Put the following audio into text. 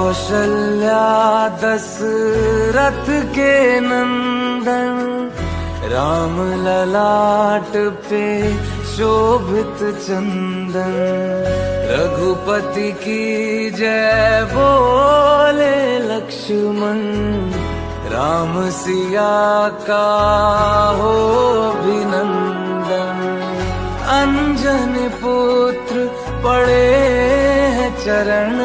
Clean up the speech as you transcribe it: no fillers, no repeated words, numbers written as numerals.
कौशल्या दशरथ के नंदन, राम ललाट पे शोभित चंदन। रघुपति की जय बोले लक्ष्मण, राम सिया का हो अभिनंदन। अंजन पुत्र पड़े हैं चरण